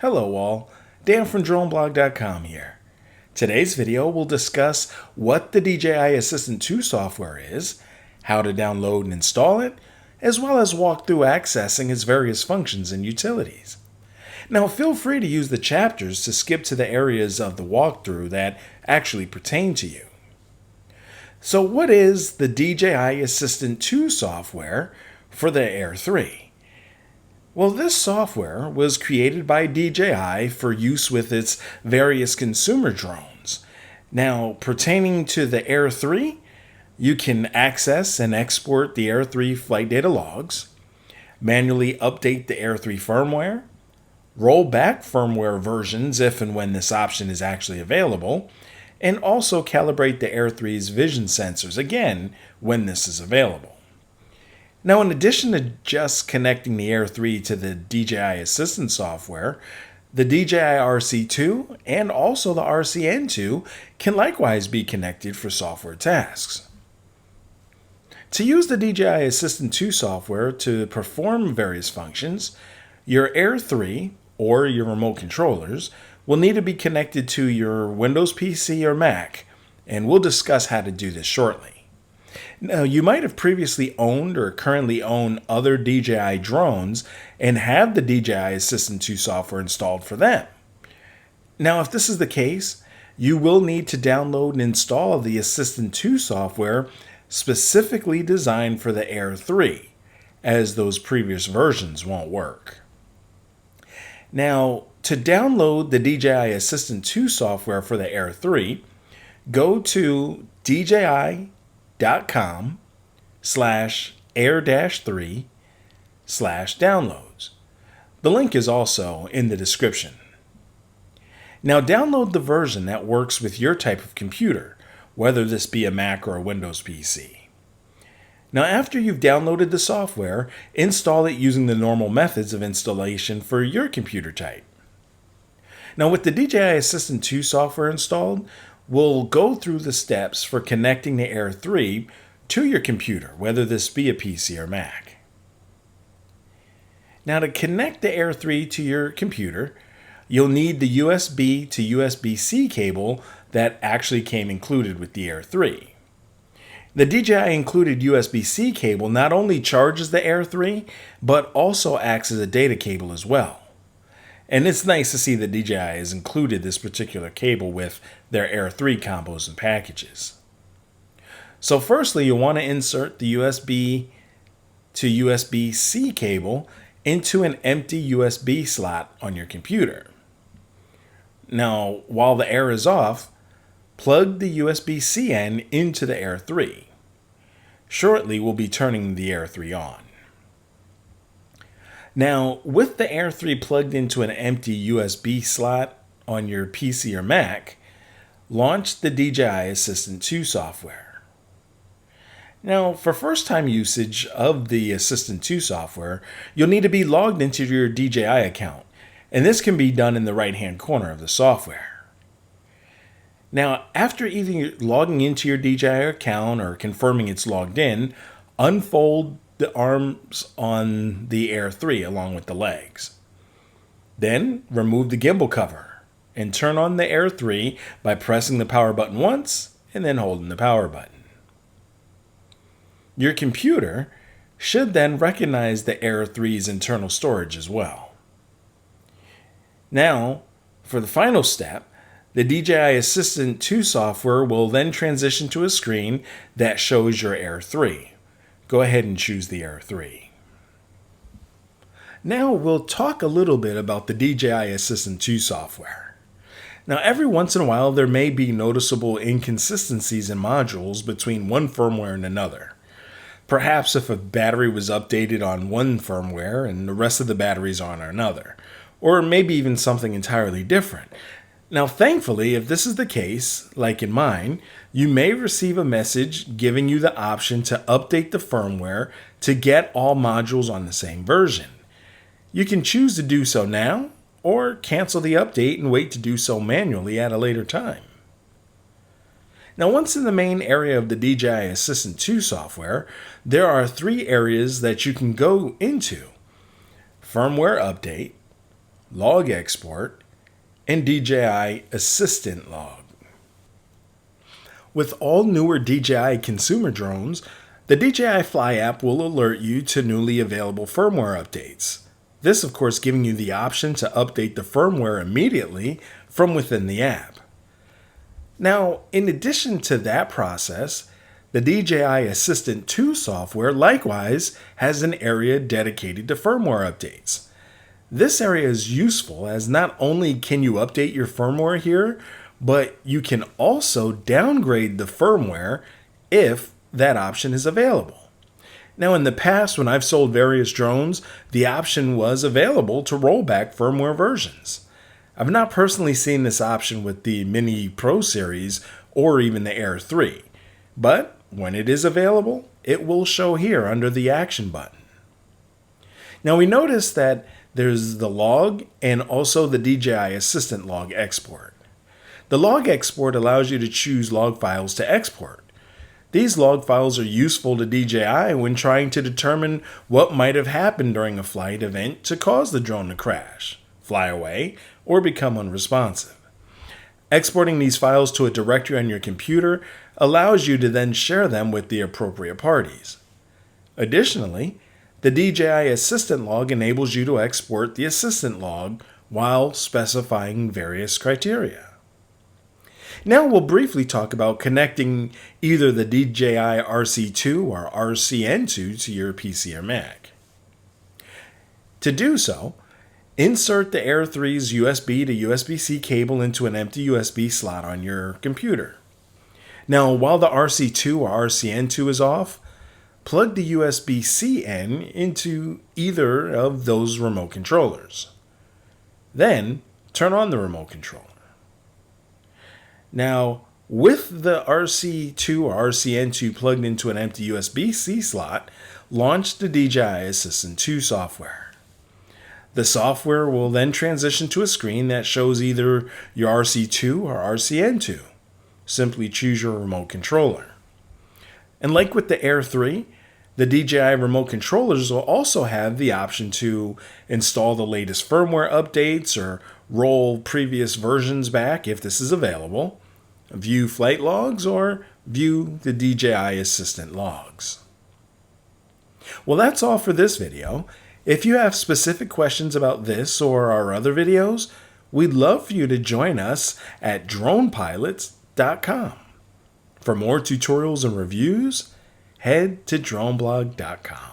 Hello all, Dan from Droneblog.com here. Today's video will discuss what the DJI Assistant 2 software is, how to download and install it, as well as walk through accessing its various functions and utilities. Now feel free to use the chapters to skip to the areas of the walkthrough that actually pertain to you. So what is the DJI Assistant 2 software for the Air 3? Well, this software was created by DJI for use with its various consumer drones. Now, pertaining to the Air 3, you can access and export the Air 3 flight data logs, manually update the Air 3 firmware, roll back firmware versions if and when this option is actually available, and also calibrate the Air 3's vision sensors again when this is available. Now, in addition to just connecting the Air 3 to the DJI Assistant software, the DJI RC2 and also the RCN2 can likewise be connected for software tasks. To use the DJI Assistant 2 software to perform various functions, your Air 3 or your remote controllers will need to be connected to your Windows PC or Mac, and we'll discuss how to do this shortly. Now, you might have previously owned or currently own other DJI drones and have the DJI Assistant 2 software installed for them. Now, if this is the case, you will need to download and install the Assistant 2 software specifically designed for the Air 3, as those previous versions won't work. Now, to download the DJI Assistant 2 software for the Air 3, go to DJI.com/air-3/downloads. The link is also in the description. Now download the version that works with your type of computer, whether this be a Mac or a Windows PC. Now after you've downloaded the software, install it using the normal methods of installation for your computer type. Now with the DJI Assistant 2 software installed, we'll go through the steps for connecting the Air 3 to your computer, whether this be a PC or Mac. Now to connect the Air 3 to your computer, you'll need the USB to USB-C cable that actually came included with the Air 3. The DJI included USB-C cable not only charges the Air 3, but also acts as a data cable as well. And it's nice to see that DJI has included this particular cable with their Air 3 combos and packages. So firstly, you'll want to insert the USB to USB-C cable into an empty USB slot on your computer. Now, while the Air is off, plug the USB-C end into the Air 3. Shortly, we'll be turning the Air 3 on. Now, with the Air 3 plugged into an empty USB slot on your PC or Mac, launch the DJI Assistant 2 software. Now, for first-time usage of the Assistant 2 software, you'll need to be logged into your DJI account, and this can be done in the right-hand corner of the software. Now, after either logging into your DJI account or confirming it's logged in, unfold the arms on the Air 3 along with the legs. Then remove the gimbal cover and turn on the Air 3 by pressing the power button once and then holding the power button. Your computer should then recognize the Air 3's internal storage as well. Now, for the final step, the DJI Assistant 2 software will then transition to a screen that shows your Air 3. Go ahead and choose the Air 3. Now we'll talk a little bit about the DJI Assistant 2 software. Now every once in a while there may be noticeable inconsistencies in modules between one firmware and another. Perhaps if a battery was updated on one firmware and the rest of the batteries on another, or maybe even something entirely different. Now, thankfully, if this is the case, like in mine, you may receive a message giving you the option to update the firmware to get all modules on the same version. You can choose to do so now, or cancel the update and wait to do so manually at a later time. Now, once in the main area of the DJI Assistant 2 software, there are 3 areas that you can go into: firmware update, log export, and DJI Assistant log. With all newer DJI consumer drones, the DJI Fly app will alert you to newly available firmware updates. This, of course, giving you the option to update the firmware immediately from within the app. Now, in addition to that process, the DJI Assistant 2 software likewise has an area dedicated to firmware updates. This area is useful as not only can you update your firmware here, but you can also downgrade the firmware if that option is available. Now, in the past, when I've sold various drones, the option was available to roll back firmware versions. I've not personally seen this option with the Mini Pro series or even the Air 3, but when it is available, it will show here under the action button. Now, we notice that there's the log and also the DJI Assistant log export. The log export allows you to choose log files to export. These log files are useful to DJI when trying to determine what might have happened during a flight event to cause the drone to crash, fly away, or become unresponsive. Exporting these files to a directory on your computer allows you to then share them with the appropriate parties. Additionally, the DJI Assistant log enables you to export the Assistant log while specifying various criteria. Now we'll briefly talk about connecting either the DJI RC2 or RCN2 to your PC or Mac. To do so, insert the Air 3's USB to USB-C cable into an empty USB slot on your computer. Now, while the RC2 or RCN2 is off, plug the USB-C in into either of those remote controllers. Then, turn on the remote controller. Now, with the RC2 or RCN2 plugged into an empty USB-C slot, launch the DJI Assistant 2 software. The software will then transition to a screen that shows either your RC2 or RCN2. Simply choose your remote controller. And like with the Air 3, the DJI remote controllers will also have the option to install the latest firmware updates or roll previous versions back if this is available, view flight logs, or view the DJI Assistant logs. Well, that's all for this video. If you have specific questions about this or our other videos, we'd love for you to join us at dronepilots.com. For more tutorials and reviews, head to droneblog.com.